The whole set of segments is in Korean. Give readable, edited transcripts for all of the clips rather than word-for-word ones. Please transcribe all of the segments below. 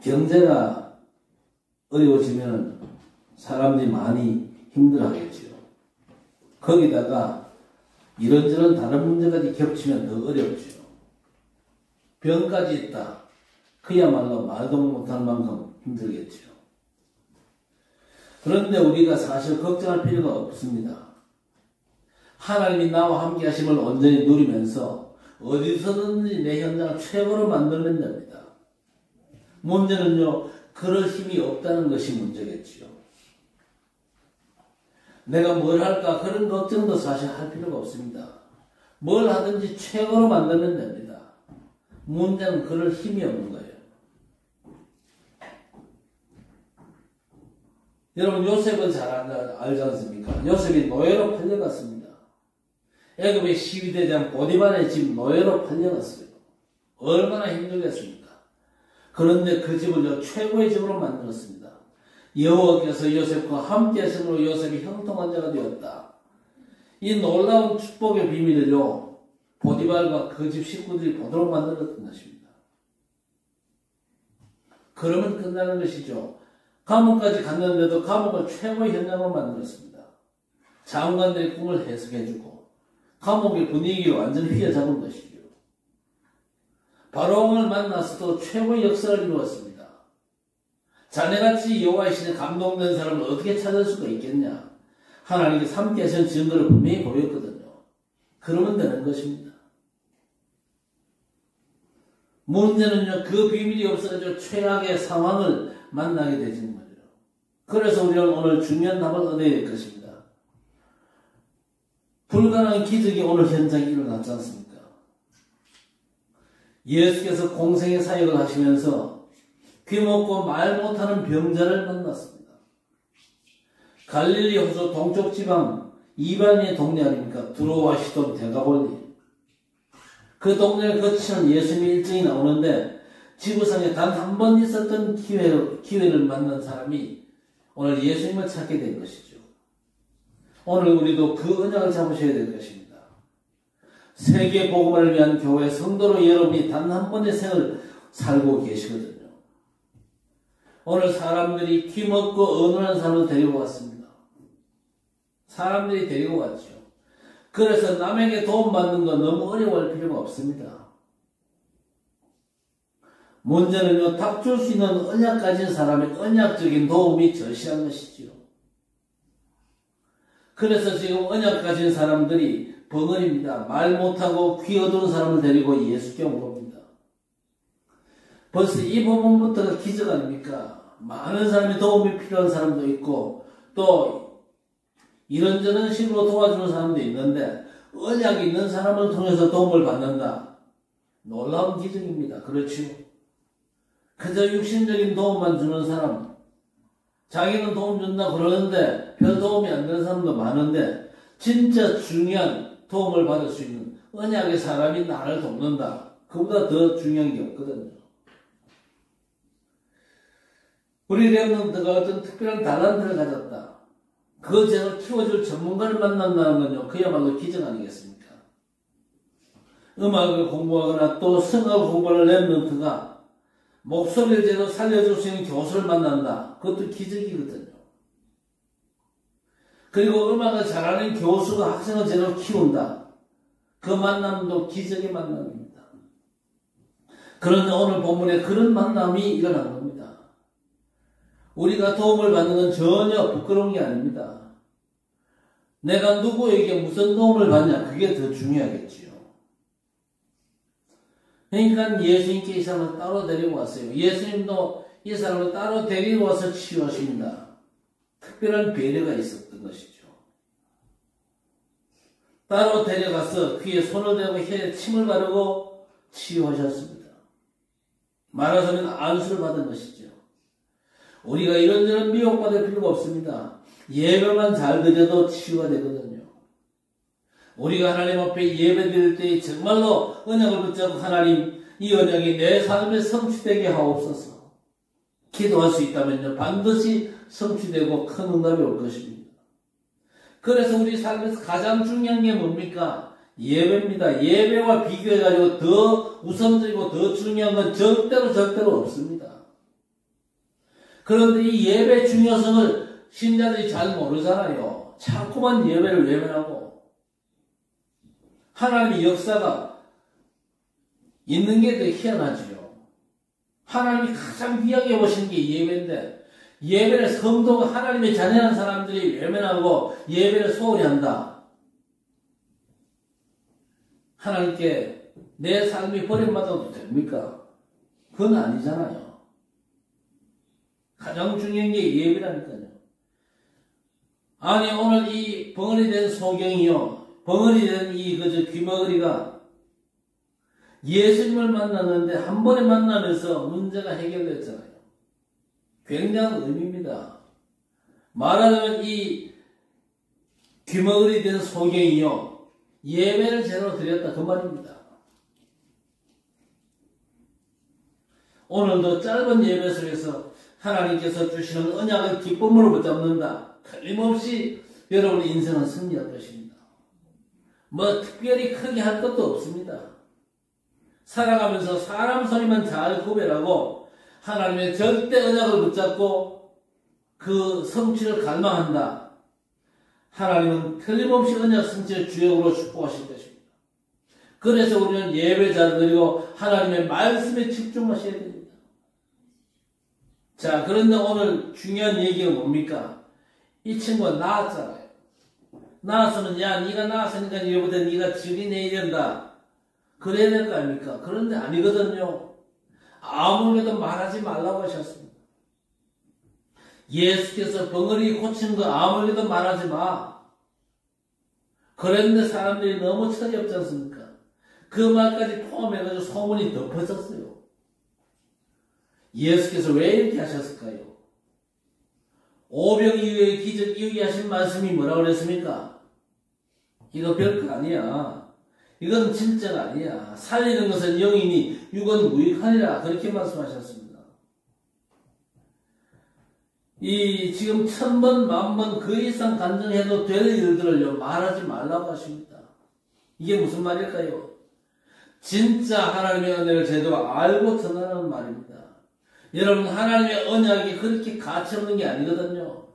경제가 어려워지면 사람들이 많이 힘들어하겠지요. 거기다가 이런저런 다른 문제까지 겹치면 더 어렵지요. 병까지 있다. 그야말로 말도 못할 만큼 힘들겠지요. 그런데 우리가 사실 걱정할 필요가 없습니다. 하나님이 나와 함께 하심을 온전히 누리면서 어디서든지 내 현장을 최고로 만들면 됩니다. 문제는요, 그럴 힘이 없다는 것이 문제겠지요. 내가 뭘 할까 그런 걱정도 사실 할 필요가 없습니다. 뭘 하든지 최고로 만들면 됩니다. 문제는 그럴 힘이 없는 거예요. 여러분, 요셉은 잘 알지 않습니까? 요셉이 노예로 팔려갔습니다. 애굽의 시위대장 보디발의 집 노예로 팔려갔어요. 얼마나 힘들겠습니까? 그런데 그 집을 최고의 집으로 만들었습니다. 여호와께서 요셉과 함께 하심으로 요셉이 형통한 자가 되었다. 이 놀라운 축복의 비밀을요, 보디발과 그 집 식구들이 보도록 만들었던 것입니다. 그러면 끝나는 것이죠. 감옥까지 갔는데도 감옥을 최고의 현장으로 만들었습니다. 장관들의 꿈을 해석해주고 감옥의 분위기를 완전히 휘어잡은 것이죠. 바로왕을 만나서도 최고의 역사를 이루었습니다. 자네같이 여호와의 신에 감동된 사람을 어떻게 찾을 수가 있겠냐? 하나님께서 함께 하신 증거를 분명히 보였거든요. 그러면 되는 것입니다. 문제는요, 그 비밀이 없어가지고 최악의 상황을 만나게 되는 거죠. 그래서 우리는 오늘 중요한 답을 얻어야 될 것입니다. 불가능한 기적이 오늘 현장에 일어났지 않습니까? 예수께서 공생의 사역을 하시면서 귀먹고 말 못하는 병자를 만났습니다. 갈릴리 호수 동쪽 지방 이방인의 동네 아닙니까? 두로와 시돈 데가볼리. 그 동네를 거치는 예수님의 일정이 나오는데 지구상에 단 한 번 있었던 기회를 만난 사람이 오늘 예수님을 찾게 된 것이죠. 오늘 우리도 그 언약을 잡으셔야 될 것입니다. 세계 복음을 위한 교회 성도로 여러분이 단 한 번의 생을 살고 계시거든요. 오늘 사람들이 귀먹고 어눌한 사람을 데리고 왔습니다. 사람들이 데리고 왔죠. 그래서 남에게 도움받는 건 너무 어려워할 필요가 없습니다. 문제는요, 답 줄 수 있는 언약 가진 사람의 언약적인 도움이 절실한 것이지요. 그래서 지금 언약 가진 사람들이 벙어리입니다. 말 못하고 귀 어두운 사람을 데리고 예수께 온 겁니다. 벌써 이 부분부터가 기적 아닙니까? 많은 사람이 도움이 필요한 사람도 있고 또 이런저런 식으로 도와주는 사람도 있는데 언약이 있는 사람을 통해서 도움을 받는다. 놀라운 기적입니다. 그렇죠? 그저 육신적인 도움만 주는 사람, 자기는 도움 준다 그러는데 별 도움이 안 되는 사람도 많은데 진짜 중요한 도움을 받을 수 있는 언약의 사람이 나를 돕는다. 그보다 더 중요한 게 없거든요. 우리 렘넌트가 어떤 특별한 달란트를 가졌다. 그 재능을 키워줄 전문가를 만난다는 건요, 그야말로 기적 아니겠습니까? 음악을 공부하거나 또 성악을 공부하는 렘넌트가 목소리를 제대로 살려줄 수 있는 교수를 만난다. 그것도 기적이거든요. 그리고 음악을 잘하는 교수가 학생을 제대로 키운다. 그 만남도 기적의 만남입니다. 그런데 오늘 본문에 그런 만남이 일어난 겁니다. 우리가 도움을 받는 건 전혀 부끄러운 게 아닙니다. 내가 누구에게 무슨 도움을 받냐, 그게 더 중요하겠지요. 그러니까 예수님께 이 사람을 따로 데리고 왔어요. 예수님도 이 사람을 따로 데리고 와서 치유하십니다. 특별한 배려가 있었던 것이죠. 따로 데려가서 귀에 손을 대고 혀에 침을 바르고 치유하셨습니다. 말하자면 안수를 받은 것이죠. 우리가 이런저런 미혹받을 필요가 없습니다. 예배만 잘 드려도 치유가 되거든요. 우리가 하나님 앞에 예배 드릴 때 정말로 언약을 붙잡고 하나님, 이 언약이 내 삶에 성취되게 하옵소서. 기도할 수 있다면요, 반드시 성취되고 큰 응답이 올 것입니다. 그래서 우리 삶에서 가장 중요한 게 뭡니까? 예배입니다. 예배와 비교해가지고 더 더 우선적이고 더 중요한 건 절대로 없습니다. 그런데 이 예배 중요성을 신자들이 잘 모르잖아요. 자꾸만 예배를 외면하고 하나님의 역사가 있는 게 되게 희한하지요. 하나님이 가장 귀하게 보시는 게 예배인데 예배를 성도가 하나님의 자녀한 사람들이 외면하고 예배를 소홀히 한다. 하나님께 내 삶이 버림받아도 됩니까? 그건 아니잖아요. 가장 중요한 게 예배라니까요. 아니 오늘 이 벙어리 된 소경이요. 벙어리 된 이 귀머거리가 예수님을 만났는데 한 번에 만나면서 문제가 해결됐잖아요. 굉장한 의미입니다. 말하자면 이 귀머거리 된 소경이요. 예배를 제대로 드렸다 그 말입니다. 오늘도 짧은 예배 속에서 하나님께서 주시는 언약을 기쁨으로 붙잡는다. 틀림없이 여러분의 인생은 승리할 것입니다. 뭐 특별히 크게 할 것도 없습니다. 살아가면서 사람 소리만 잘 구별하고 하나님의 절대 언약을 붙잡고 그 성취를 갈망한다. 하나님은 틀림없이 언약 성취의 주역으로 축복하실 것입니다. 그래서 우리는 예배 잘 드리고 하나님의 말씀에 집중하셔야 됩니다. 자, 그런데 오늘 중요한 얘기가 뭡니까? 이 친구가 나았잖아요. 나았으면 야 네가 나았으니까 이거보다 네가 증인해야 된다. 그래야 될 거 아닙니까? 그런데 아니거든요. 아무래도 말하지 말라고 하셨습니다. 예수께서 벙어리 고친 거 아무래도 말하지 마. 그런데 사람들이 너무 철이 없지 않습니까? 그 말까지 포함해가지고 소문이 덮어졌어요. 예수께서 왜 이렇게 하셨을까요? 오병 이후에 기적 이후에 하신 말씀이 뭐라고 그랬습니까? 이거 별거 아니야. 이건 진짜가 아니야. 살리는 것은 영이니 육은 무익하니라. 그렇게 말씀하셨습니다. 이 지금 1000번, 10,000번 그 이상 간증해도 될 일들을요 말하지 말라고 하십니다. 이게 무슨 말일까요? 진짜 하나님의 은혜를 제대로 알고 전하는 말입니다. 여러분 하나님의 언약이 그렇게 가치 없는 게 아니거든요.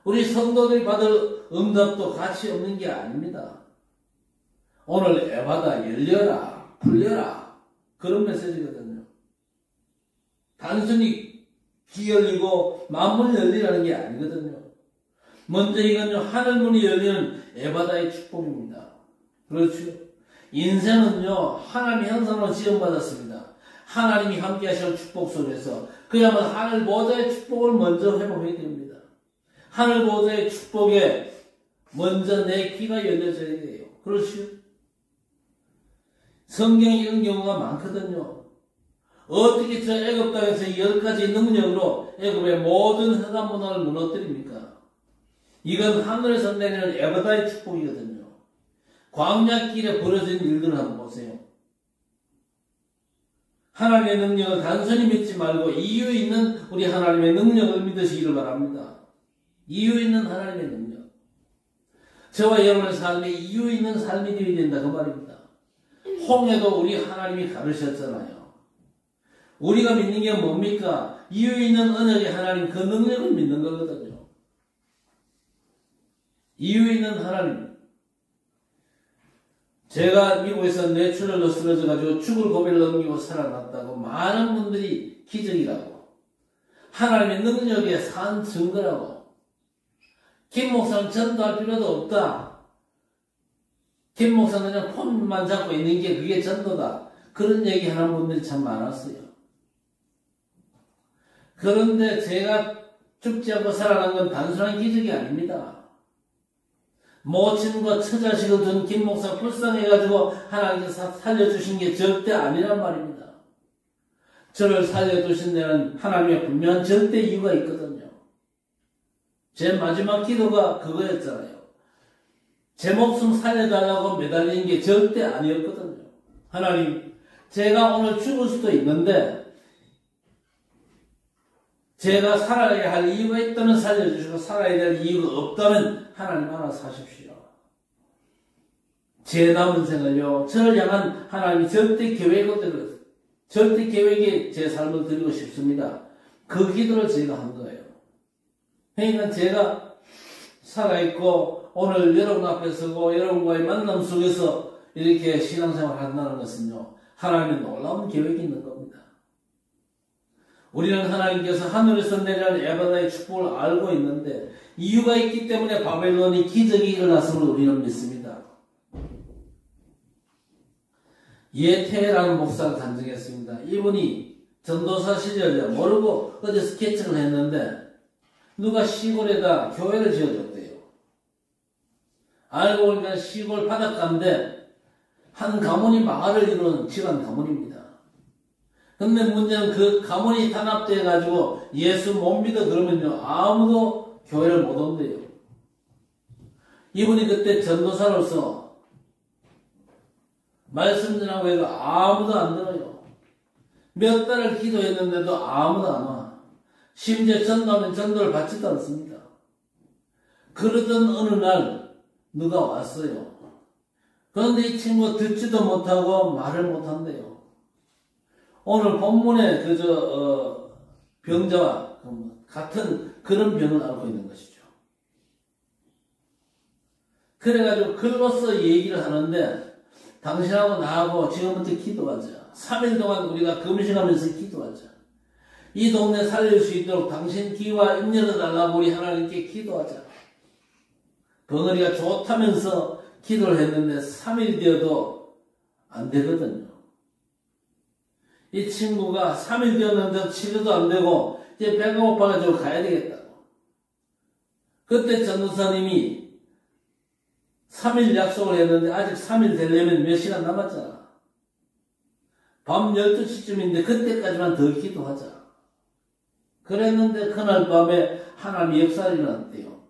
우리 성도들이 받을 응답도 가치 없는 게 아닙니다. 오늘 에바다 열려라 풀려라 그런 메시지거든요. 단순히 귀 열리고 마음문이 열리라는 게 아니거든요. 먼저 이건요 하늘문이 열리는 에바다의 축복입니다. 그렇죠? 인생은요 하나님의 형상으로 지음받았습니다. 하나님이 함께 하시는 축복 속에서 그야말로 하늘 보좌의 축복을 먼저 회복해야 됩니다. 하늘 보좌의 축복에 먼저 내 귀가 열려져야 돼요. 그렇죠? 성경에 이런 경우가 많거든요. 어떻게 저 애굽 땅에서 10가지 능력으로 애굽의 모든 흑암 문화를 무너뜨립니까? 이건 하늘에서 내리는 에바다의 축복이거든요. 광야길에 벌어진 일들을 한번 보세요. 하나님의 능력을 단순히 믿지 말고 이유 있는 우리 하나님의 능력을 믿으시기를 바랍니다. 이유 있는 하나님의 능력. 저와 여러분의 삶에 이유 있는 삶이 되어야 된다 그 말입니다. 홍해도 우리 하나님이 가르셨잖아요. 우리가 믿는 게 뭡니까? 이유 있는 언약의 하나님 그 능력을 믿는 거거든요. 이유 있는 하나님. 제가 미국에서 뇌출혈로 쓰러져가지고 죽을 고비를 넘기고 살아났다고 많은 분들이 기적이라고 하나님의 능력에 산 증거라고 김 목사는 전도할 필요도 없다. 김 목사는 그냥 폰만 잡고 있는 게 그게 전도다. 그런 얘기 하는 분들이 참 많았어요. 그런데 제가 죽지 않고 살아난 건 단순한 기적이 아닙니다. 모친과 처자식을 둔 김 목사 불쌍해가지고 하나님께서 살려주신 게 절대 아니란 말입니다. 저를 살려주신 데는 하나님의 분명한 절대 이유가 있거든요. 제 마지막 기도가 그거였잖아요. 제 목숨 살려달라고 매달리는 게 절대 아니었거든요. 하나님, 제가 오늘 죽을 수도 있는데 제가 살아야 할 이유가 있다면 살려주시고 살아야 될 이유가 없다면 하나님 알아서 하십시오. 제 남은 생을요, 저를 향한 하나님의 절대 계획에 제 삶을 드리고 싶습니다. 그 기도를 제가 한 거예요. 그러니까 제가 살아있고, 오늘 여러분 앞에 서고, 여러분과의 만남 속에서 이렇게 신앙생활을 한다는 것은요, 하나님의 놀라운 계획이 있는 겁니다. 우리는 하나님께서 하늘에서 내려온 에바다의 축복을 알고 있는데, 이유가 있기 때문에 바벨론이 기적이 일어났음을 우리는 믿습니다. 예태라는 목사를 간증했습니다. 이분이 전도사 시절에 모르고 어디 스케치를 했는데 누가 시골에다 교회를 지어줬대요. 알고 보니까 시골 바닷가인데 한 가문이 마을을 이루는 집안 가문입니다. 근데 문제는 그 가문이 탄압돼가지고 예수 못 믿어 그러면요 아무도 교회를 못 온대요. 이분이 그때 전도사로서 말씀 전하고 해도 아무도 안 들어요. 몇 달을 기도했는데도 아무도 안 와. 심지어 전도하면 전도를 받지도 않습니다. 그러던 어느 날 누가 왔어요. 그런데 이 친구가 듣지도 못하고 말을 못한대요. 오늘 본문에 병자와 같은 그런 병을 앓고 있는 것이죠. 그래가지고 글로써 얘기를 하는데 당신하고 나하고 지금부터 기도하자. 3일 동안 우리가 금식하면서 기도하자. 이 동네 살릴 수 있도록 당신 기와 인연을 달라고 우리 하나님께 기도하자. 벙어리가 좋다면서 기도를 했는데 3일 되어도 안 되거든요. 이 친구가 3일 되었는데 치료도 안 되고 이제 배가 고파가지고 가야 되겠다고. 그때 전도사님이 3일 약속을 했는데 아직 3일 되려면 몇 시간 남았잖아. 밤 12시쯤인데 그때까지만 더 기도하자. 그랬는데 그날 밤에 하나님의 역사가 일어났대요.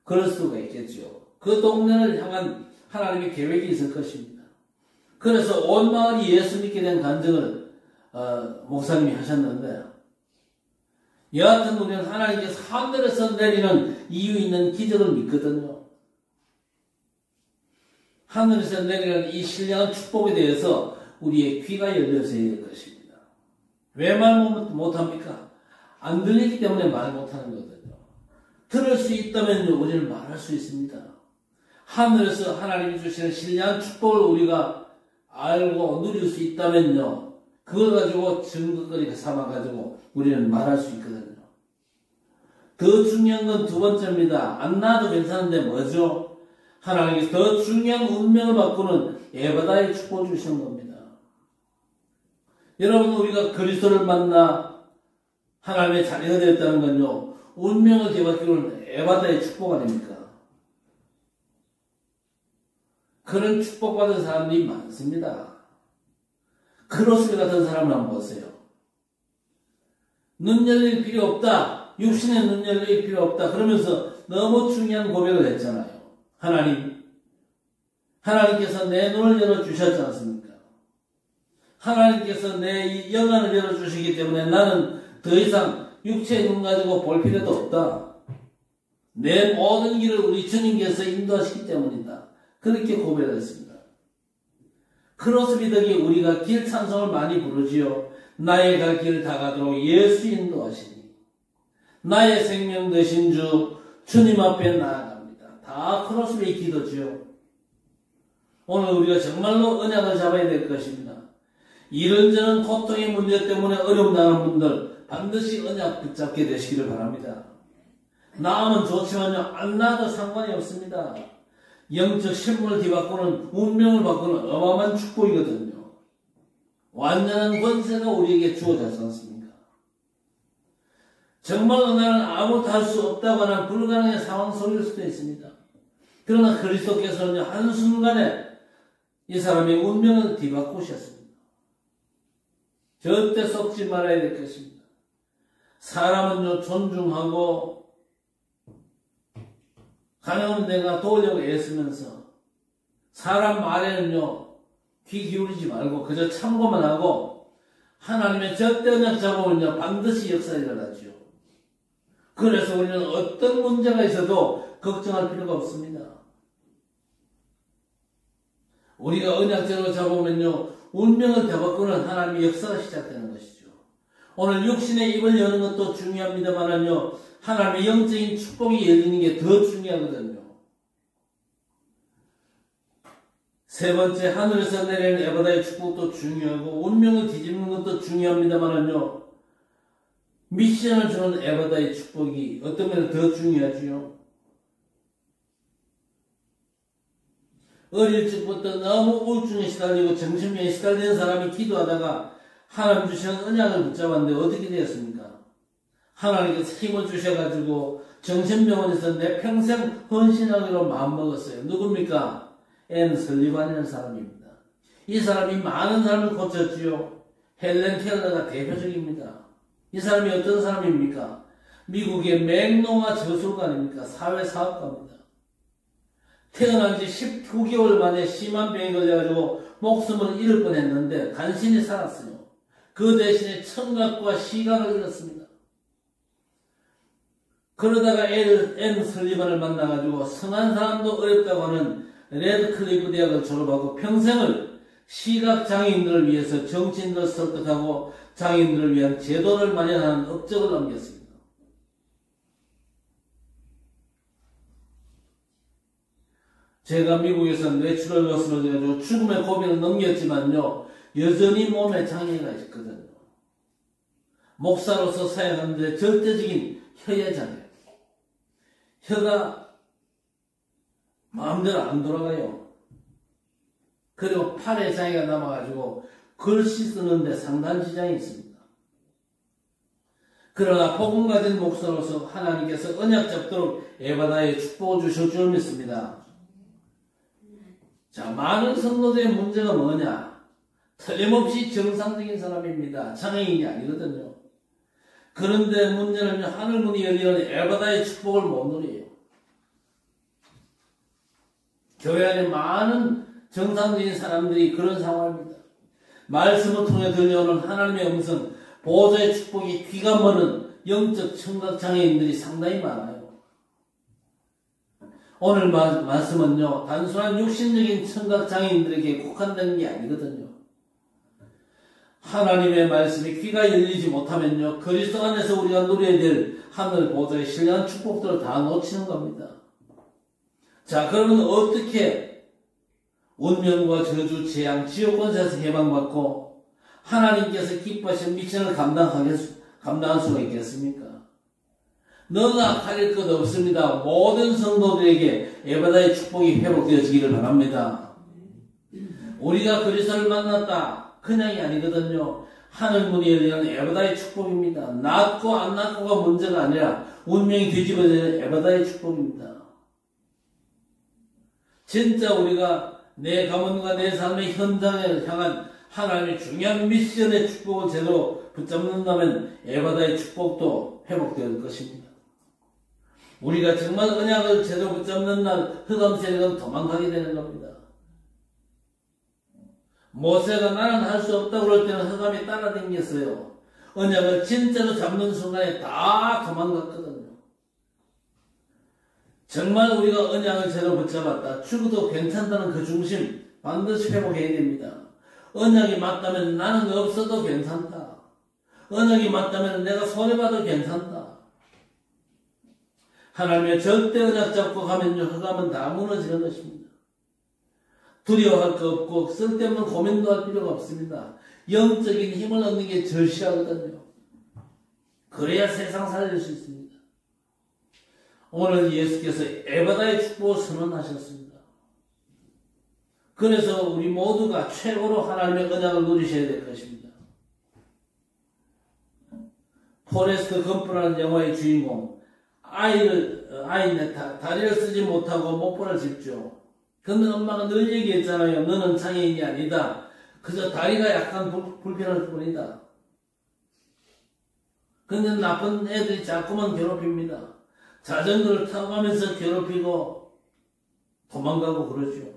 그럴 수가 있겠죠. 그 동네를 향한 하나님의 계획이 있을 것입니다. 그래서 온 마을이 예수 믿게 된 간증을 목사님이 하셨는데 여하튼 우리는 하나님께서 하늘에서 내리는 이유 있는 기적을 믿거든요. 하늘에서 내리는 이 신령한 축복에 대해서 우리의 귀가 열려져야 될 것입니다. 왜 말 못합니까? 안 들리기 때문에 말 못하는 거거든요. 들을 수 있다면 우리는 말할 수 있습니다. 하늘에서 하나님이 주시는 신령한 축복을 우리가 알고 누릴 수 있다면요. 그걸 가지고 증거거리 삼아가지고 우리는 말할 수 있거든요. 더 중요한 건 두 번째입니다. 안 나도 괜찮은데 뭐죠? 하나님께서 더 중요한 운명을 바꾸는 에바다의 축복을 주시는 겁니다. 여러분 우리가 그리스도를 만나 하나님의 자녀가 되었다는 건요. 운명을 뒤바꾸는 에바다의 축복 아닙니까? 그런 축복받은 사람들이 많습니다. 크로스비 같은 사람을 한번 보세요. 눈 열릴 필요 없다. 육신의 눈 열릴 필요 없다. 그러면서 너무 중요한 고백을 했잖아요. 하나님께서 내 눈을 열어주셨지 않습니까? 하나님께서 내 영안을 열어주시기 때문에 나는 더 이상 육체의 눈 가지고 볼 필요도 없다. 내 모든 길을 우리 주님께서 인도하시기 때문이다. 그렇게 고백을 했습니다. 크로스비 덕에 우리가 길 찬송을 많이 부르지요. 나의 갈 길 다 가도록 예수 인도하시니 나의 생명 되신 주님 앞에 나아갑니다. 다 크로스비의 기도지요. 오늘 우리가 정말로 언약을 잡아야 될 것입니다. 이런저런 고통의 문제 때문에 어려움 당하는 분들 반드시 언약 붙잡게 되시기를 바랍니다. 나으면 좋지만요. 안 나도 상관이 없습니다. 영적 신분을 뒤바꾸는 운명을 바꾸는 어마어마한 축복이거든요. 완전한 권세가 우리에게 주어졌지 않습니까? 정말로 나는 아무것도 할 수 없다고 하는 불가능한 상황 속일 수도 있습니다. 그러나 그리스도께서는 한순간에 이 사람의 운명을 뒤바꾸셨습니다. 절대 속지 말아야 될 것입니다. 사람은요 존중하고 가능하면 내가 도우려고 애쓰면서 사람 말에는요 귀 기울이지 말고 그저 참고만 하고 하나님의 절대 언약 잡으면요 반드시 역사가 일어나죠. 그래서 우리는 어떤 문제가 있어도 걱정할 필요가 없습니다. 우리가 언약제로 잡으면요, 운명을 되바꾸는 하나님의 역사가 시작되는 것이죠. 오늘 육신의 입을 여는 것도 중요합니다만은요, 하나님의 영적인 축복이 열리는 게 더 중요하거든요. 세 번째, 하늘에서 내리는 에바다의 축복도 중요하고 운명을 뒤집는 것도 중요합니다만은요, 미션을 주는 에바다의 축복이 어떤 면에서 더 중요하지요. 어릴 적부터 너무 우울증에 시달리고 정신병에 시달리는 사람이 기도하다가 하나님 주시는 언약을 붙잡았는데 어떻게 되었습니까? 하나님께서 힘을 주셔가지고 정신병원에서 내 평생 헌신하기로 마음먹었어요. 누굽니까? 앤 설리반이라는 사람입니다. 이 사람이 많은 사람을 고쳤지요. 헬렌 켈러가 대표적입니다. 이 사람이 어떤 사람입니까? 미국의 맥노마 저술가입니까? 사회사업가입니다. 태어난 지 19개월 만에 심한 병에 걸려가지고 목숨을 잃을 뻔했는데 간신히 살았어요. 그 대신에 청각과 시각을 잃었습니다. 그러다가 앤 설리반을 만나가지고 성한 사람도 어렵다고 하는 레드클리프 대학을 졸업하고 평생을 시각장애인들을 위해서 정치인들을 설득하고 장애인들을 위한 제도를 마련하는 업적을 남겼습니다. 제가 미국에서 내추럴 로스로 돼가지고 죽음의 고비를 넘겼지만요, 여전히 몸에 장애가 있거든요. 목사로서 사역하는데 절대적인 혀의 장애. 혀가 마음대로 안 돌아가요. 그리고 팔에 장애가 남아가지고 글씨 쓰는데 상당한 지장이 있습니다. 그러나 복음 가진 목사로서 하나님께서 언약 잡도록 에바다의 축복을 주실 줄 믿습니다. 자, 많은 성도들의 문제가 뭐냐? 틀림없이 정상적인 사람입니다. 장애인이 아니거든요. 그런데 문제는 하늘문이 열리는 에바다의 축복을 못 누려요. 교회 안에 많은 정상적인 사람들이 그런 상황입니다. 말씀을 통해 들려오는 하나님의 음성, 보호자의 축복이 귀가 멀은 영적 청각장애인들이 상당히 많아요. 오늘 말씀은요, 단순한 육신적인 청각장애인들에게 국한된 게 아니거든요. 하나님의 말씀이 귀가 열리지 못하면요, 그리스도 안에서 우리가 누려야 될 하늘 보호자의 신령한 축복들을 다 놓치는 겁니다. 자, 그러면 어떻게 운명과 저주, 재앙, 지옥 권세에서 해방받고 하나님께서 기뻐하신 미션을 감당할 수가 있겠습니까? 너나 가릴 것 없습니다. 모든 성도들에게 에바다의 축복이 회복되어지기를 바랍니다. 우리가 그리스도를 만났다, 그냥이 아니거든요. 하늘문이 열리는 에바다의 축복입니다. 낫고 안 낫고가 문제가 아니라 운명이 뒤집어지는 에바다의 축복입니다. 진짜 우리가 내 가문과 내 삶의 현장을 향한 하나님의 중요한 미션의 축복을 제대로 붙잡는다면 에바다의 축복도 회복될 것입니다. 우리가 정말 언약을 제대로 붙잡는 날 흑암 세력은 도망가게 되는 겁니다. 모세가 나는 할 수 없다고 그럴 때는 흑암이 따라다녔어요. 언약을 진짜로 잡는 순간에 다 도망갔거든요. 정말 우리가 언약을 제대로 붙잡았다, 죽어도 괜찮다는 그 중심 반드시 회복해야 됩니다. 언약이 맞다면 나는 없어도 괜찮다. 언약이 맞다면 내가 손해봐도 괜찮다. 하나님의 절대 언약 잡고 가면요, 흑암은 다 무너지는 것입니다. 두려워할 거 없고 쓸데없는 고민도 할 필요가 없습니다. 영적인 힘을 얻는 게 절실하거든요. 그래야 세상 살릴 수 있습니다. 오늘 예수께서 에바다의 축복을 선언하셨습니다. 그래서 우리 모두가 최고로 하나님의 언약을 누리셔야 될 것입니다. 포레스트 검프라는 영화의 주인공, 아이는 다리를 쓰지 못하고 목포를 짚죠. 근데 엄마가 늘 얘기했잖아요. 너는 장애인이 아니다. 그저 다리가 약간 불편할 뿐이다. 근데 나쁜 애들이 자꾸만 괴롭힙니다. 자전거를 타고 가면서 괴롭히고 도망가고 그러죠.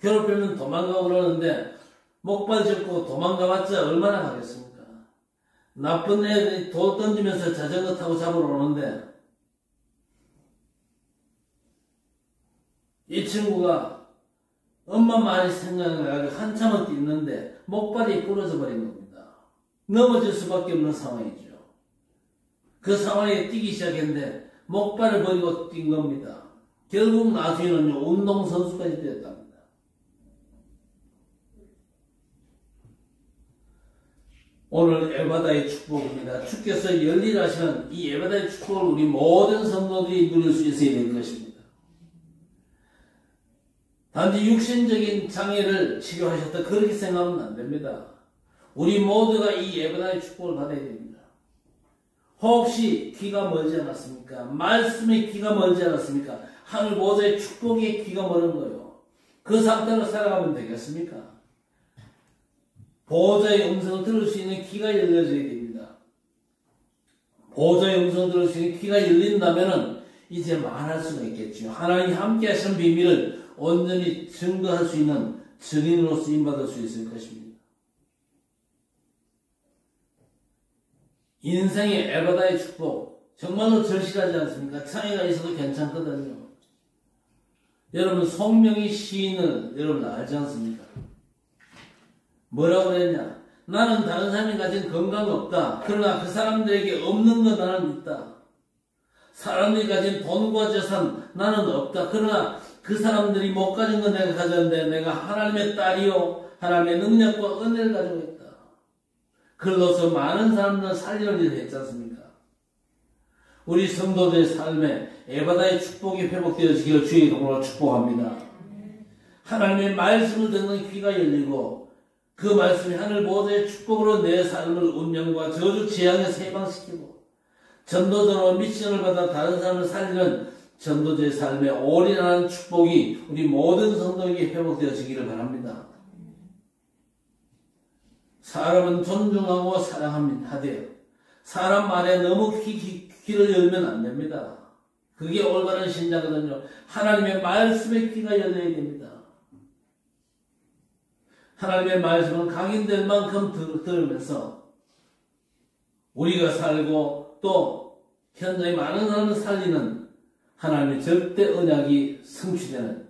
괴롭히면 도망가고 그러는데 목발 짚고 도망가봤자 얼마나 가겠습니까? 나쁜 애들이 돌 던지면서 자전거 타고 잡으러 오는데 이 친구가 엄마 말이 생각나가지고 한참을 뛰는데 목발이 부러져 버린 겁니다. 넘어질 수밖에 없는 상황이죠. 그 상황에 뛰기 시작했는데 목발을 버리고 뛴 겁니다. 결국 나중에는요, 운동선수까지 되었답니다. 오늘 에바다의 축복입니다. 주께서 열일하시는 이 에바다의 축복을 우리 모든 성도들이 누릴 수 있어야 될 것입니다. 단지 육신적인 장애를 치료하셨다 그렇게 생각하면 안 됩니다. 우리 모두가 이 에바다의 축복을 받아야 됩니다. 혹시 귀가 멀지 않았습니까? 말씀의 귀가 멀지 않았습니까? 하늘 보좌의 축복의 귀가 멀은 거예요. 그 상태로 살아가면 되겠습니까? 보좌의 음성을 들을 수 있는 귀가 열려져야 됩니다. 보좌의 음성을 들을 수 있는 귀가 열린다면 이제 말할 수가 있겠죠. 하나님이 함께 하시는 비밀을 온전히 증거할 수 있는 증인으로 쓰임받을 수 있을 것입니다. 인생의 에바다의 축복, 정말로 절실하지 않습니까? 장애가 있어도 괜찮거든요. 여러분, 송명희 시인을 여러분 알지 않습니까? 뭐라고 그랬냐? 나는 다른 사람이 가진 건강이 없다. 그러나 그 사람들에게 없는 건 나는 있다. 사람들이 가진 돈과 재산 나는 없다. 그러나 그 사람들이 못 가진 건 내가 가졌는데 내가 하나님의 딸이요 하나님의 능력과 은혜를 가지고 있다. 글로서 많은 사람들을 살리는 일을 했지 않습니까? 우리 성도들의 삶에 에바다의 축복이 회복되어지기를 주의 이름으로 축복합니다. 하나님의 말씀을 듣는 귀가 열리고 그 말씀이 하늘 보좌의 축복으로 내 삶을 운명과 저주 재앙에서 해방시키고 전도자로 미션을 받아 다른 사람을 살리는 전도자의 삶에 올인하는 축복이 우리 모든 성도에게 회복되어지기를 바랍니다. 사람은 존중하고 사랑하되 사람 말에 너무 귀를 열면 안 됩니다. 그게 올바른 신자거든요. 하나님의 말씀에 귀가 열려야 됩니다. 하나님의 말씀은 각인될 만큼 들으면서 우리가 살고 또 현장에 많은 사람을 살리는 하나님의 절대 언약이 성취되는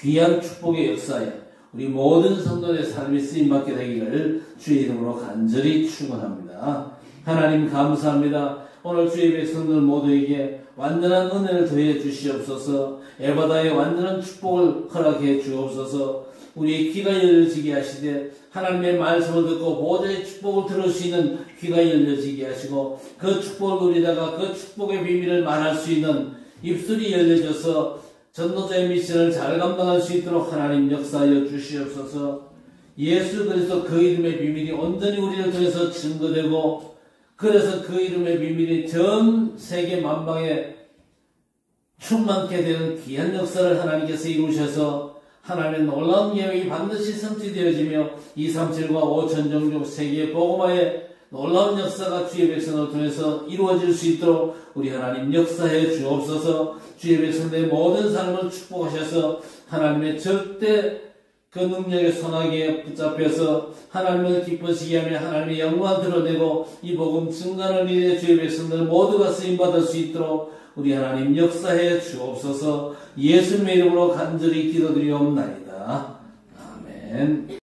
귀한 축복의 역사에 우리 모든 성도의 삶이 쓰임받게 되기를 주의 이름으로 간절히 축원합니다. 하나님 감사합니다. 오늘 주의 백성들 모두에게 완전한 은혜를 더해 주시옵소서. 에바다의 완전한 축복을 허락해 주옵소서. 우리의 귀가 열려지게 하시되 하나님의 말씀을 듣고 보좌의 축복을 들을 수 있는 귀가 열려지게 하시고 그 축복을 누리다가 그 축복의 비밀을 말할 수 있는 입술이 열려져서 전도자의 미션을 잘 감당할 수 있도록 하나님 역사하여 주시옵소서. 예수 그리스도 그 이름의 비밀이 온전히 우리를 통해서 증거되고 그래서 그 이름의 비밀이 전 세계 만방에 충만케 되는 귀한 역사를 하나님께서 이루셔서 하나님의 놀라운 계획이 반드시 성취되어지며 237과 5천 종족 세계의 복음화의 놀라운 역사가 주의 백성을 통해서 이루어질 수 있도록 우리 하나님 역사해 주옵소서. 주의 백성들의 모든 삶을 축복하셔서 하나님의 절대 그 능력의 손아귀에 붙잡혀서 하나님을 기쁘시게 하며 하나님의 영광을 드러내고 이 복음 증가를 위해 주의 백성들 모두가 쓰임받을 수 있도록 우리 하나님 역사해 주옵소서. 예수님의 이름으로 간절히 기도드리옵나이다. 아멘.